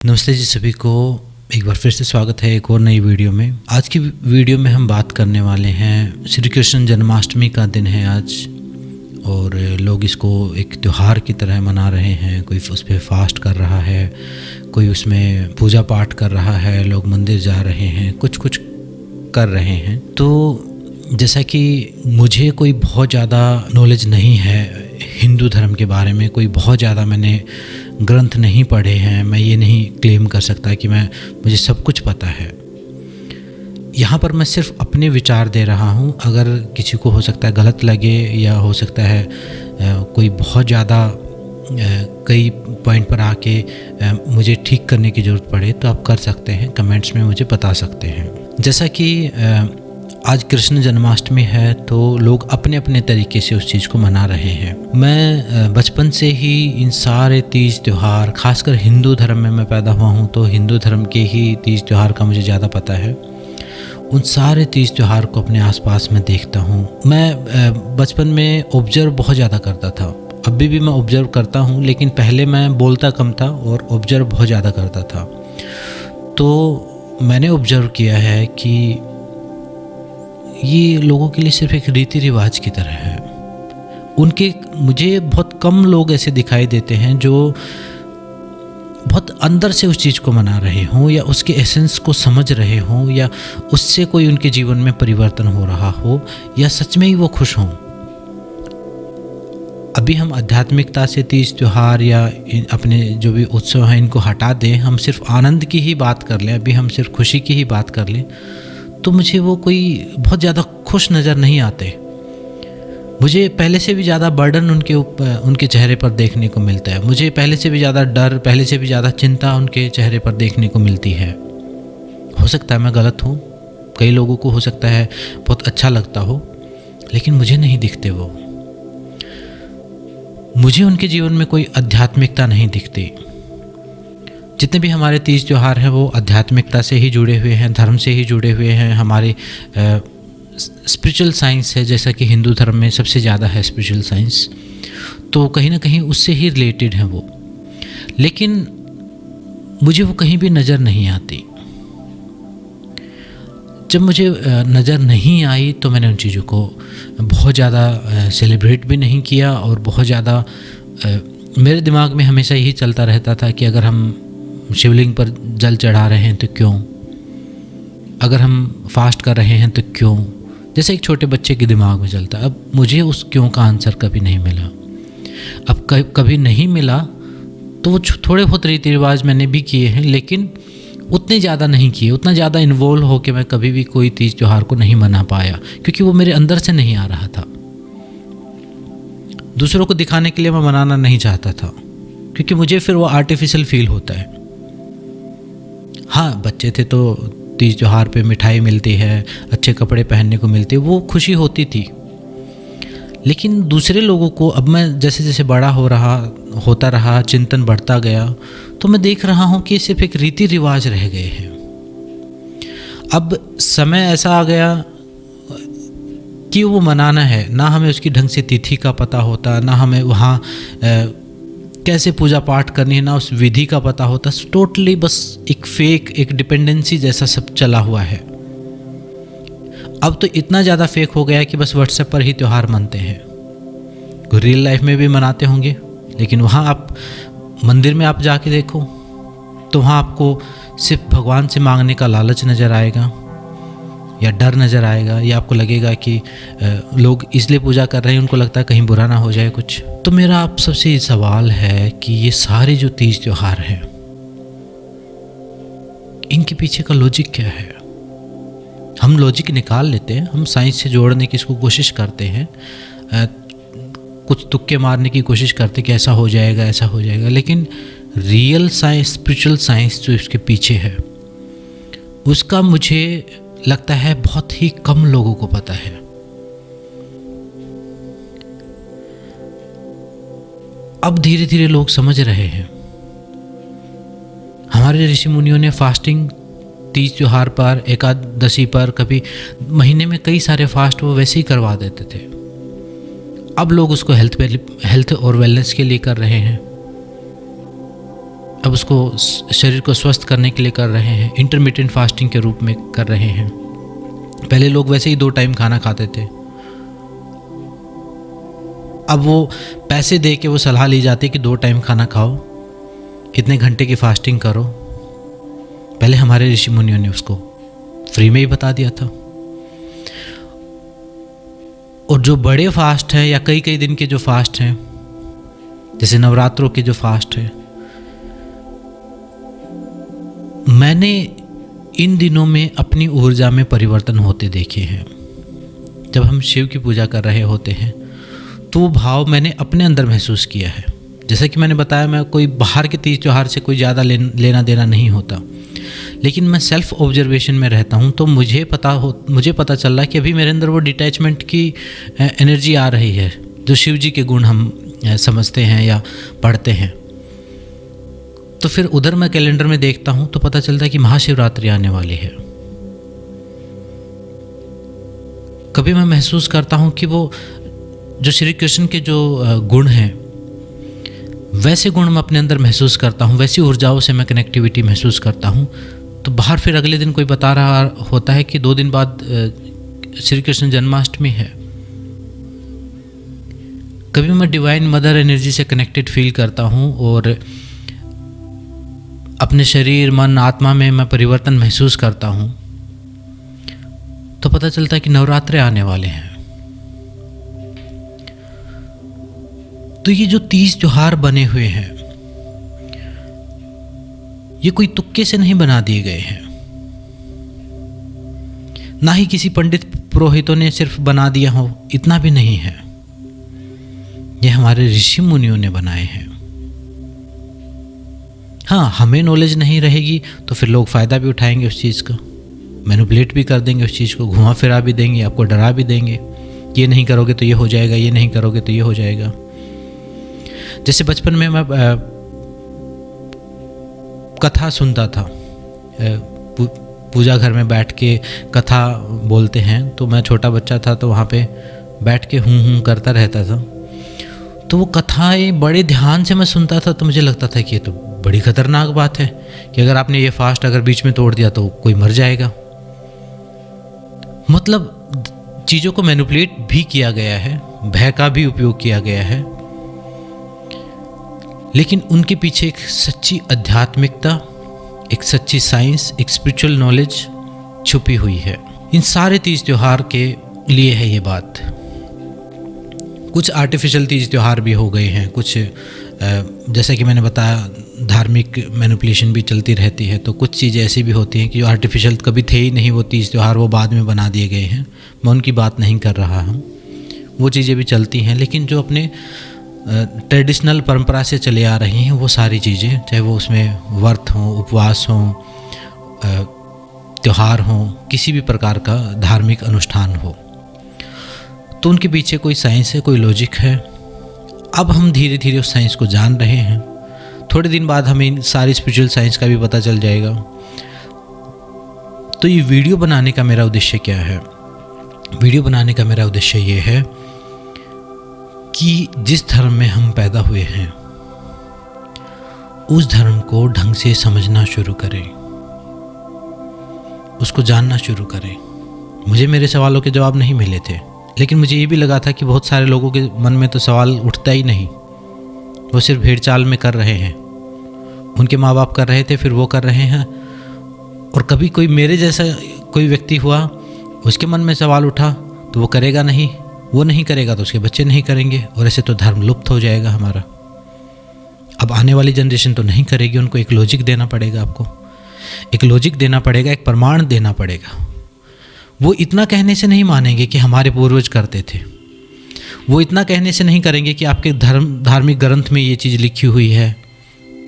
नमस्ते जी सभी को। एक बार फिर से स्वागत है एक और नई वीडियो में। आज की वीडियो में हम बात करने वाले हैं श्री कृष्ण जन्माष्टमी का दिन है आज, और लोग इसको एक त्यौहार की तरह मना रहे हैं। कोई उस पर फास्ट कर रहा है, कोई उसमें पूजा पाठ कर रहा है, लोग मंदिर जा रहे हैं, कुछ कुछ कर रहे हैं। तो जैसा कि मुझे कोई बहुत ज़्यादा नॉलेज नहीं है हिंदू धर्म के बारे में, कोई बहुत ज़्यादा मैंने ग्रंथ नहीं पढ़े हैं, मैं ये नहीं क्लेम कर सकता कि मुझे सब कुछ पता है। यहाँ पर मैं सिर्फ अपने विचार दे रहा हूँ। अगर किसी को हो सकता है गलत लगे, या हो सकता है कोई बहुत ज़्यादा कई पॉइंट पर आके मुझे ठीक करने की ज़रूरत पड़े, तो आप कर सकते हैं, कमेंट्स में मुझे बता सकते हैं। जैसा कि आज कृष्ण जन्माष्टमी है, तो लोग अपने अपने तरीके से उस चीज़ को मना रहे हैं। मैं बचपन से ही इन सारे तीज त्यौहार, खासकर हिंदू धर्म में मैं पैदा हुआ हूँ, तो हिंदू धर्म के ही तीज त्यौहार का मुझे ज़्यादा पता है। उन सारे तीज त्यौहार को अपने आसपास में देखता हूँ। मैं बचपन में ऑब्जर्व बहुत ज़्यादा करता था, अभी भी मैं ऑब्जर्व करता हूँ, लेकिन पहले मैं बोलता कम था और ऑब्जर्व बहुत ज़्यादा करता था। तो मैंने ऑब्जर्व किया है कि ये लोगों के लिए सिर्फ एक रीति रिवाज की तरह है। मुझे बहुत कम लोग ऐसे दिखाई देते हैं जो बहुत अंदर से उस चीज़ को मना रहे हों, या उसके एसेंस को समझ रहे हों, या उससे कोई उनके जीवन में परिवर्तन हो रहा हो, या सच में ही वो खुश हों। अभी हम आध्यात्मिकता से तीज त्यौहार या अपने जो भी उत्सव हैं इनको हटा दें, हम सिर्फ आनंद की ही बात कर लें, अभी हम सिर्फ खुशी की ही बात कर लें, तो मुझे वो कोई बहुत ज़्यादा खुश नज़र नहीं आते। मुझे पहले से भी ज़्यादा बर्डन उनके चेहरे पर देखने को मिलता है। मुझे पहले से भी ज़्यादा डर, पहले से भी ज़्यादा चिंता उनके चेहरे पर देखने को मिलती है। हो सकता है मैं गलत हूँ, कई लोगों को हो सकता है बहुत अच्छा लगता हो, लेकिन मुझे नहीं दिखते वो। मुझे उनके जीवन में कोई आध्यात्मिकता नहीं दिखती। जितने भी हमारे तीज त्यौहार हैं वो आध्यात्मिकता से ही जुड़े हुए हैं, धर्म से ही जुड़े हुए हैं। हमारे स्पिरिचुअल साइंस है, जैसा कि हिंदू धर्म में सबसे ज़्यादा है स्पिरिचुअल साइंस, तो कहीं ना कहीं उससे ही रिलेटेड हैं वो। लेकिन मुझे वो कहीं भी नज़र नहीं आती। जब मुझे नज़र नहीं आई तो मैंने उन चीज़ों को बहुत ज़्यादा सेलिब्रेट भी नहीं किया, और बहुत ज़्यादा मेरे दिमाग में हमेशा यही चलता रहता था कि अगर हम शिवलिंग पर जल चढ़ा रहे हैं तो क्यों, अगर हम फास्ट कर रहे हैं तो क्यों, जैसे एक छोटे बच्चे के दिमाग में चलता। अब मुझे उस क्यों का आंसर कभी नहीं मिला। अब कभी नहीं मिला तो वो थोड़े बहुत रीति रिवाज मैंने भी किए हैं, लेकिन उतने ज़्यादा नहीं किए। उतना ज़्यादा इन्वॉल्व हो के मैं कभी भी कोई तीज त्यौहार को नहीं मना पाया, क्योंकि वो मेरे अंदर से नहीं आ रहा था। दूसरों को दिखाने के लिए मैं मनाना नहीं चाहता था, क्योंकि मुझे फिर वो आर्टिफिशियल फील होता है। हाँ, बच्चे थे तो तीज त्यौहार पे मिठाई मिलती है, अच्छे कपड़े पहनने को मिलते, वो खुशी होती थी। लेकिन दूसरे लोगों को अब मैं जैसे जैसे बड़ा होता रहा, चिंतन बढ़ता गया, तो मैं देख रहा हूँ कि सिर्फ एक रीति रिवाज रह गए हैं। अब समय ऐसा आ गया कि वो मनाना है, ना हमें उसकी ढंग से तिथि का पता होता, ना हमें वहाँ कैसे पूजा पाठ करनी है, ना उस विधि का पता होता। टोटली बस एक फेक, एक डिपेंडेंसी जैसा सब चला हुआ है। अब तो इतना ज़्यादा फेक हो गया है कि बस व्हाट्सएप पर ही त्यौहार मनते हैं। कोई रियल लाइफ में भी मनाते होंगे, लेकिन वहाँ आप मंदिर में आप जाके देखो तो वहाँ आपको सिर्फ भगवान से मांगने का लालच नज़र आएगा, या डर नज़र आएगा, या आपको लगेगा कि लोग इसलिए पूजा कर रहे हैं, उनको लगता है कहीं बुरा ना हो जाए कुछ। तो मेरा आप सबसे सवाल है कि ये सारे जो तीज त्यौहार हैं, इनके पीछे का लॉजिक क्या है? हम लॉजिक निकाल लेते हैं, हम साइंस से जोड़ने की इसको कोशिश करते हैं, कुछ तुक्के मारने की कोशिश करते हैं कि ऐसा हो जाएगा, ऐसा हो जाएगा, लेकिन रियल साइंस, स्पिरिचुअल साइंस जो इसके पीछे है, उसका मुझे लगता है बहुत ही कम लोगों को पता है। अब धीरे धीरे लोग समझ रहे हैं। हमारे ऋषि मुनियों ने फास्टिंग तीज त्यौहार पर, एकादशी पर, कभी महीने में कई सारे फास्ट वो वैसे ही करवा देते थे। अब लोग उसको हेल्थ और वेलनेस के लिए कर रहे हैं। अब उसको शरीर को स्वस्थ करने के लिए कर रहे हैं, इंटरमिटेंट फास्टिंग के रूप में कर रहे हैं। पहले लोग वैसे ही 2 टाइम खाना खाते थे, अब वो पैसे दे के वो सलाह ली जाती है कि 2 टाइम खाना खाओ, इतने घंटे की फास्टिंग करो। पहले हमारे ऋषि मुनियों ने उसको फ्री में ही बता दिया था। और जो बड़े फास्ट हैं या कई कई दिन के जो फास्ट हैं, जैसे नवरात्रों के जो फास्ट हैं, मैंने इन दिनों में अपनी ऊर्जा में परिवर्तन होते देखे हैं। जब हम शिव की पूजा कर रहे होते हैं तो वो भाव मैंने अपने अंदर महसूस किया है। जैसा कि मैंने बताया, मैं कोई बाहर के तीज त्यौहार से कोई ज़्यादा लेना देना नहीं होता, लेकिन मैं सेल्फ ऑब्जर्वेशन में रहता हूँ तो मुझे पता चल रहा है कि अभी मेरे अंदर वो डिटैचमेंट की एनर्जी आ रही है, जो शिव जी के गुण हम समझते हैं या पढ़ते हैं। तो फिर उधर मैं कैलेंडर में देखता हूँ तो पता चलता है कि महाशिवरात्रि आने वाली है। कभी मैं महसूस करता हूँ कि वो जो श्री कृष्ण के जो गुण हैं, वैसे गुण मैं अपने अंदर महसूस करता हूँ, वैसी ऊर्जाओं से मैं कनेक्टिविटी महसूस करता हूँ। तो बाहर फिर अगले दिन कोई बता रहा होता है कि 2 दिन बाद श्री कृष्ण जन्माष्टमी है। कभी मैं डिवाइन मदर एनर्जी से कनेक्टेड फील करता हूँ और अपने शरीर, मन, आत्मा में मैं परिवर्तन महसूस करता हूँ, तो पता चलता है कि नवरात्रे आने वाले हैं। तो ये जो 30 त्योहार बने हुए हैं, ये कोई तुक्के से नहीं बना दिए गए हैं, ना ही किसी पंडित पुरोहितों ने सिर्फ बना दिया हो, इतना भी नहीं है। ये हमारे ऋषि मुनियों ने बनाए हैं। हाँ, हमें नॉलेज नहीं रहेगी तो फिर लोग फ़ायदा भी उठाएंगे उस चीज़ का, मैनिपुलेट भी कर देंगे उस चीज़ को, घुमा फिरा भी देंगे, आपको डरा भी देंगे, ये नहीं करोगे तो ये हो जाएगा, ये नहीं करोगे तो ये हो जाएगा। जैसे बचपन में मैं कथा सुनता था, पूजा घर में बैठ के कथा बोलते हैं, तो मैं छोटा बच्चा था तो वहाँ पे बैठ के हूँ करता रहता था। तो वो कथाएं बड़े ध्यान से मैं सुनता था, तो मुझे लगता था कि ये तो बड़ी खतरनाक बात है कि अगर आपने ये फास्ट अगर बीच में तोड़ दिया तो कोई मर जाएगा। मतलब चीज़ों को मैनिपुलेट भी किया गया है, भय का भी उपयोग किया गया है, लेकिन उनके पीछे एक सच्ची आध्यात्मिकता, एक सच्ची साइंस, एक स्पिरिचुअल नॉलेज छुपी हुई है। इन सारे तीज त्योहार के लिए है ये बात। कुछ आर्टिफिशियल तीज त्यौहार भी हो गए हैं, कुछ जैसा कि मैंने बताया धार्मिक मैनिपुलेशन भी चलती रहती है, तो कुछ चीज़ें ऐसी भी होती हैं कि जो आर्टिफिशियल कभी थे ही नहीं वो तीज त्यौहार, वो बाद में बना दिए गए हैं। मैं उनकी बात नहीं कर रहा हूँ, वो चीज़ें भी चलती हैं, लेकिन जो अपने ट्रेडिशनल परंपरा से चले आ रही हैं वो सारी चीज़ें, चाहे वो उसमें व्रत हों, उपवास हों, त्यौहार हों, किसी भी प्रकार का धार्मिक अनुष्ठान हो, तो उनके पीछे कोई साइंस है, कोई लॉजिक है। अब हम धीरे धीरे उस साइंस को जान रहे हैं। थोड़े दिन बाद हमें सारी स्पिरिचुअल साइंस का भी पता चल जाएगा। तो ये वीडियो बनाने का मेरा उद्देश्य क्या है? वीडियो बनाने का मेरा उद्देश्य ये है कि जिस धर्म में हम पैदा हुए हैं उस धर्म को ढंग से समझना शुरू करें, उसको जानना शुरू करें। मुझे मेरे सवालों के जवाब नहीं मिले थे, लेकिन मुझे ये भी लगा था कि बहुत सारे लोगों के मन में तो सवाल उठता ही नहीं, वो सिर्फ भेड़ चाल में कर रहे हैं। उनके माँ बाप कर रहे थे, फिर वो कर रहे हैं। और कभी कोई मेरे जैसा कोई व्यक्ति हुआ, उसके मन में सवाल उठा तो वो करेगा नहीं, वो नहीं करेगा तो उसके बच्चे नहीं करेंगे, और ऐसे तो धर्म लुप्त हो जाएगा हमारा। अब आने वाली जनरेशन तो नहीं करेगी, उनको एक लॉजिक देना पड़ेगा, आपको एक लॉजिक देना पड़ेगा, एक प्रमाण देना पड़ेगा। वो इतना कहने से नहीं मानेंगे कि हमारे पूर्वज करते थे, वो इतना कहने से नहीं करेंगे कि आपके धार्मिक ग्रंथ में ये चीज़ लिखी हुई है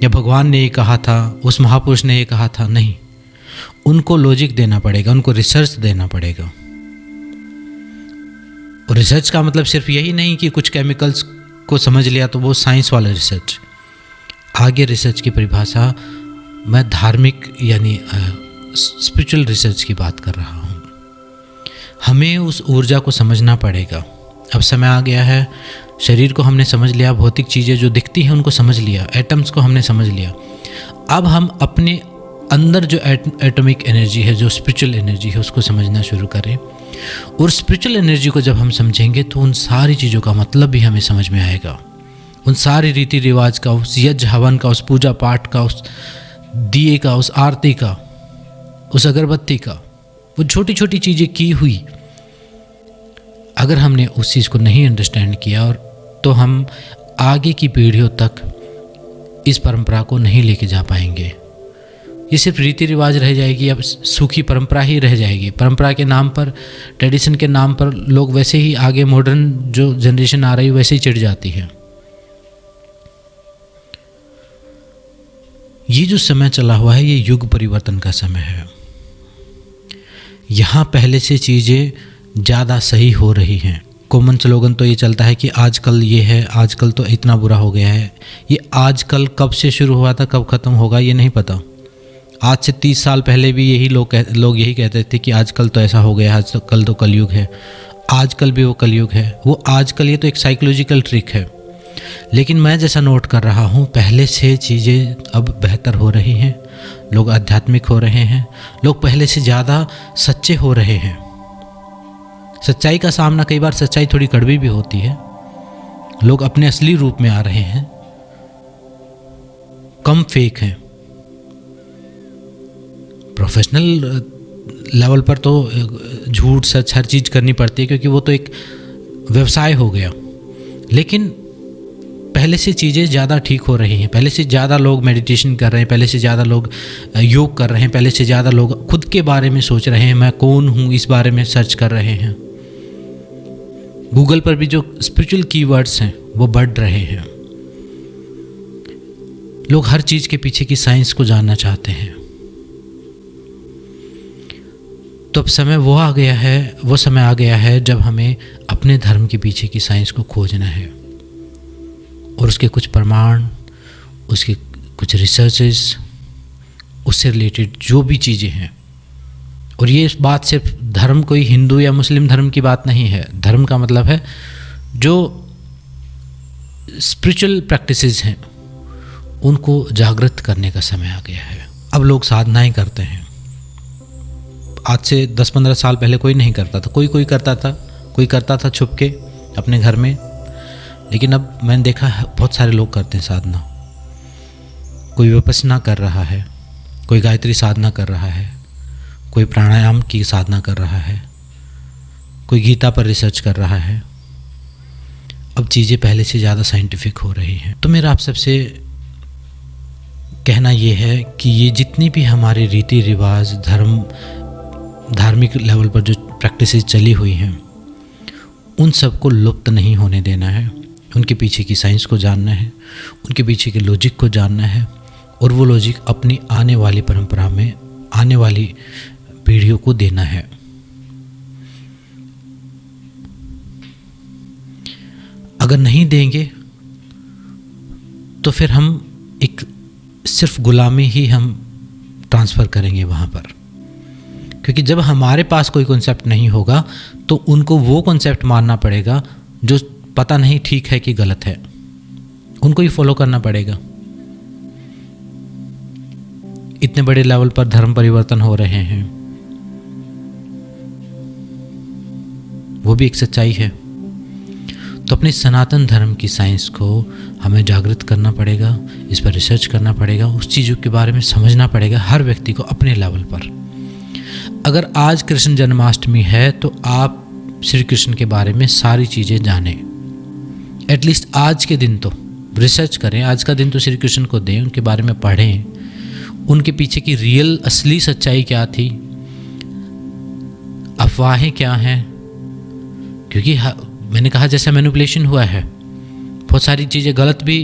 या भगवान ने ये कहा था, उस महापुरुष ने ये कहा था। नहीं, उनको लॉजिक देना पड़ेगा, उनको रिसर्च देना पड़ेगा। और रिसर्च का मतलब सिर्फ यही नहीं कि कुछ केमिकल्स को समझ लिया तो वो साइंस वाला रिसर्च। आगे रिसर्च की परिभाषा मैं धार्मिक यानी स्पिरिचुअल रिसर्च की बात कर रहा हूँ। हमें उस ऊर्जा को समझना पड़ेगा। अब समय आ गया है, शरीर को हमने समझ लिया, भौतिक चीज़ें जो दिखती हैं उनको समझ लिया, एटम्स को हमने समझ लिया। अब हम अपने अंदर जो एटॉमिक एनर्जी है, जो स्पिरिचुअल एनर्जी है, उसको समझना शुरू करें। और स्पिरिचुअल एनर्जी को जब हम समझेंगे तो उन सारी चीज़ों का मतलब भी हमें समझ में आएगा। उन सारे रीति रिवाज का, उस यज्ञ हवन का, उस पूजा पाठ का, उस दिए का, उस आरती का, उस अगरबत्ती का, वो छोटी छोटी चीज़ें की हुई, अगर हमने उस चीज़ को नहीं अंडरस्टैंड किया और तो हम आगे की पीढ़ियों तक इस परंपरा को नहीं लेके जा पाएंगे। ये सिर्फ रीति रिवाज रह जाएगी, अब सूखी परंपरा ही रह जाएगी। परंपरा के नाम पर, ट्रेडिशन के नाम पर लोग वैसे ही आगे मॉडर्न जो जनरेशन आ रही है वैसे ही चिढ़ जाती है। ये जो समय चला हुआ है ये युग परिवर्तन का समय है। यहाँ पहले से चीज़ें ज़्यादा सही हो रही हैं। कॉमन स्लोगन तो ये चलता है कि आजकल ये है, आजकल तो इतना बुरा हो गया है। ये आजकल कब से शुरू हुआ था, कब ख़त्म होगा ये नहीं पता। आज से 30 साल पहले भी यही लोग यही कहते थे कि आजकल तो ऐसा हो गया, आजकल तो कलयुग है। आजकल भी वो कलयुग है। वो आजकल ये तो एक साइकोलॉजिकल ट्रिक है। लेकिन मैं जैसा नोट कर रहा हूँ, पहले से चीज़ें अब बेहतर हो रही हैं। लोग आध्यात्मिक हो रहे हैं, लोग पहले से ज़्यादा सच्चे हो रहे हैं। सच्चाई का सामना, कई बार सच्चाई थोड़ी कड़वी भी होती है। लोग अपने असली रूप में आ रहे हैं, कम फेक हैं। प्रोफेशनल लेवल पर तो झूठ सच हर चीज़ करनी पड़ती है, क्योंकि वो तो एक व्यवसाय हो गया। लेकिन पहले से चीज़ें ज़्यादा ठीक हो रही हैं। पहले से ज़्यादा लोग मेडिटेशन कर रहे हैं, पहले से ज़्यादा लोग योग कर रहे हैं, पहले से ज़्यादा लोग खुद के बारे में सोच रहे हैं, मैं कौन हूँ इस बारे में सर्च कर रहे हैं। गूगल पर भी जो स्पिरिचुअल कीवर्ड्स हैं वो बढ़ रहे हैं। लोग हर चीज़ के पीछे की साइंस को जानना चाहते हैं। तो अब वो समय आ गया है जब हमें अपने धर्म के पीछे की साइंस को खोजना है और उसके कुछ प्रमाण, उसके कुछ रिसर्चेस, उससे रिलेटेड जो भी चीज़ें हैं। और ये बात सिर्फ धर्म, कोई हिंदू या मुस्लिम धर्म की बात नहीं है। धर्म का मतलब है जो स्पिरिचुअल प्रैक्टिसेस हैं उनको जागृत करने का समय आ गया है। अब लोग साधनाएं करते हैं। आज से 10-15 साल पहले कोई नहीं करता था, कोई करता था छुप के अपने घर में। लेकिन अब मैंने देखा है बहुत सारे लोग करते हैं साधना। कोई विपस्सना कर रहा है, कोई गायत्री साधना कर रहा है, कोई प्राणायाम की साधना कर रहा है, कोई गीता पर रिसर्च कर रहा है। अब चीज़ें पहले से ज़्यादा साइंटिफिक हो रही हैं। तो मेरा आप सबसे कहना ये है कि ये जितनी भी हमारे रीति रिवाज, धार्मिक लेवल पर जो प्रैक्टिसेस चली हुई हैं, उन सबको लुप्त नहीं होने देना है। उनके पीछे की साइंस को जानना है, उनके पीछे के लॉजिक को जानना है, और वो लॉजिक अपनी आने वाली परंपरा में, आने वाली पीढ़ियों को देना है। अगर नहीं देंगे तो फिर हम एक सिर्फ गुलामी ही हम ट्रांसफ़र करेंगे वहाँ पर। क्योंकि जब हमारे पास कोई कॉन्सेप्ट नहीं होगा तो उनको वो कॉन्सेप्ट मानना पड़ेगा जो पता नहीं ठीक है कि गलत है, उनको ही फॉलो करना पड़ेगा। इतने बड़े लेवल पर धर्म परिवर्तन हो रहे हैं, वो भी एक सच्चाई है। तो अपने सनातन धर्म की साइंस को हमें जागृत करना पड़ेगा, इस पर रिसर्च करना पड़ेगा, उस चीज़ों के बारे में समझना पड़ेगा हर व्यक्ति को अपने लेवल पर। अगर आज कृष्ण जन्माष्टमी है तो आप श्री कृष्ण के बारे में सारी चीज़ें जानें। एटलीस्ट आज के दिन तो रिसर्च करें, आज का दिन तो श्री कृष्ण को दें, उनके बारे में पढ़ें, उनके पीछे की रियल असली सच्चाई क्या थी, अफवाहें क्या हैं। क्योंकि मैंने कहा जैसा मैनिपुलेशन हुआ है, बहुत सारी चीज़ें गलत भी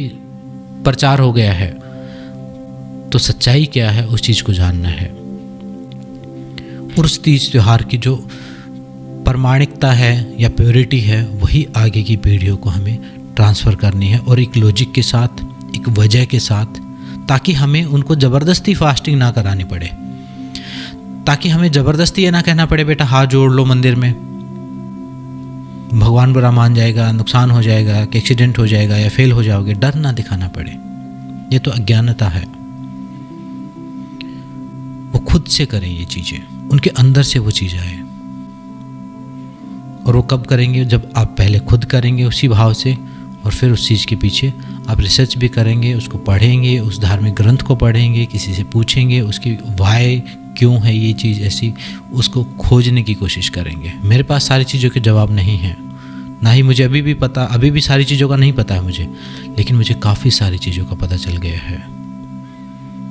प्रचार हो गया है, तो सच्चाई क्या है उस चीज़ को जानना है। और उस तीज त्यौहार की जो प्रामाणिकता है या प्योरिटी है वही आगे की पीढ़ियों को हमें ट्रांसफ़र करनी है, और एक लॉजिक के साथ, एक वजह के साथ, ताकि हमें उनको ज़बरदस्ती फास्टिंग ना करानी पड़े, ताकि हमें ज़बरदस्ती ये ना कहना पड़े बेटा हाथ जोड़ लो मंदिर में, भगवान बुरा मान जाएगा, नुकसान हो जाएगा, कि एक्सीडेंट हो जाएगा या फेल हो जाओगे, डर ना दिखाना पड़े। ये तो अज्ञानता है। वो खुद से करें ये चीज़ें, उनके अंदर से वो चीज़ आए। और वो कब करेंगे? जब आप पहले खुद करेंगे उसी भाव से, और फिर उस चीज़ के पीछे आप रिसर्च भी करेंगे, उसको पढ़ेंगे, उस धार्मिक ग्रंथ को पढ़ेंगे, किसी से पूछेंगे उसकी वाई क्यों है ये चीज़ ऐसी, उसको खोजने की कोशिश करेंगे। मेरे पास सारी चीज़ों के जवाब नहीं हैं, ना ही मुझे अभी भी सारी चीज़ों का नहीं पता है मुझे, लेकिन मुझे काफ़ी सारी चीज़ों का पता चल गया है।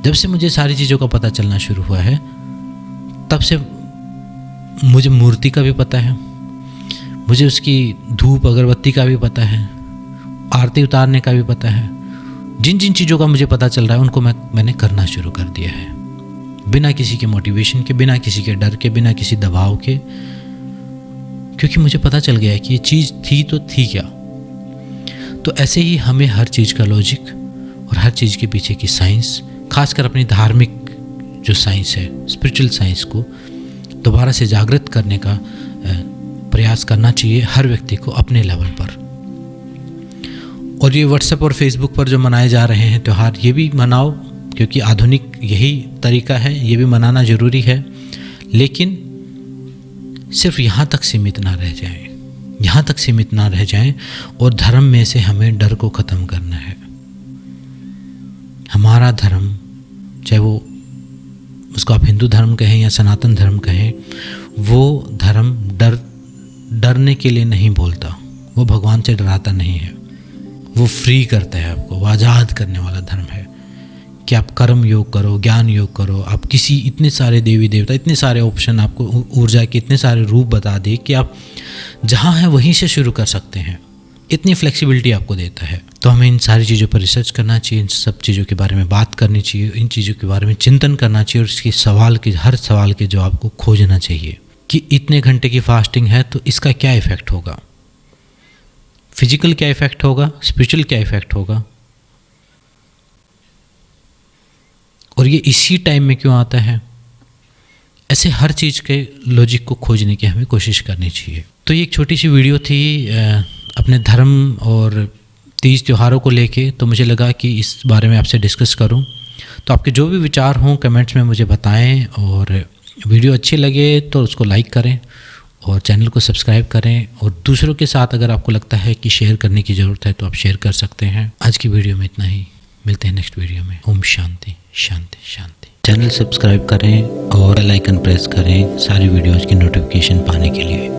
जब से मुझे सारी चीज़ों का पता चलना शुरू हुआ है, तब से मुझे मूर्ति का भी पता है, मुझे उसकी धूप अगरबत्ती का भी पता है, आरती उतारने का भी पता है। जिन जिन चीज़ों का मुझे पता चल रहा है उनको मैंने करना शुरू कर दिया है, बिना किसी के मोटिवेशन के, बिना किसी के डर के, बिना किसी दबाव के, क्योंकि मुझे पता चल गया है कि ये चीज़ थी तो थी क्या। तो ऐसे ही हमें हर चीज़ का लॉजिक और हर चीज़ के पीछे की साइंस, खासकर अपनी धार्मिक जो साइंस है, स्पिरिचुअल साइंस को दोबारा से जागृत करने का प्रयास करना चाहिए हर व्यक्ति को अपने लेवल पर। और ये व्हाट्सएप और फेसबुक पर जो मनाए जा रहे हैं त्यौहार, ये भी मनाओ, क्योंकि आधुनिक यही तरीका है, ये भी मनाना ज़रूरी है, लेकिन सिर्फ यहाँ तक सीमित ना रह जाएं, यहाँ तक सीमित ना रह जाएं। और धर्म में से हमें डर को ख़त्म करना है। हमारा धर्म, चाहे वो उसको आप हिंदू धर्म कहें या सनातन धर्म कहें, वो धर्म डरने के लिए नहीं बोलता, वो भगवान से डराता नहीं है, वो फ्री करता है आपको, वो आज़ाद करने वाला धर्म है कि आप कर्म योग करो, ज्ञान योग करो। आप किसी, इतने सारे देवी देवता, इतने सारे ऑप्शन, आपको ऊर्जा के इतने सारे रूप बता दे कि आप जहाँ हैं वहीं से शुरू कर सकते हैं, इतनी फ्लेक्सिबिलिटी आपको देता है। तो हमें इन सारी चीज़ों पर रिसर्च करना चाहिए, इन सब चीज़ों के बारे में बात करनी चाहिए, इन चीज़ों के बारे में चिंतन करना चाहिए, और इसके हर सवाल के जवाब को खोजना चाहिए कि इतने घंटे की फास्टिंग है तो इसका क्या इफ़ेक्ट होगा, फिजिकल क्या इफ़ेक्ट होगा, स्पिरिचुअल क्या इफ़ेक्ट होगा, और ये इसी टाइम में क्यों आता है। ऐसे हर चीज़ के लॉजिक को खोजने की हमें कोशिश करनी चाहिए। तो ये एक छोटी सी वीडियो थी अपने धर्म और तीज त्योहारों को लेके, तो मुझे लगा कि इस बारे में आपसे डिस्कस करूं। तो आपके जो भी विचार हों कमेंट्स में मुझे बताएं, और वीडियो अच्छे लगे तो उसको लाइक करें और चैनल को सब्सक्राइब करें, और दूसरों के साथ अगर आपको लगता है कि शेयर करने की ज़रूरत है तो आप शेयर कर सकते हैं। आज की वीडियो में इतना ही, मिलते हैं नेक्स्ट वीडियो में। ओम शांति शांति शांति। चैनल सब्सक्राइब करें और बेल आइकन प्रेस करें सारी वीडियोज़ की नोटिफिकेशन पाने के लिए।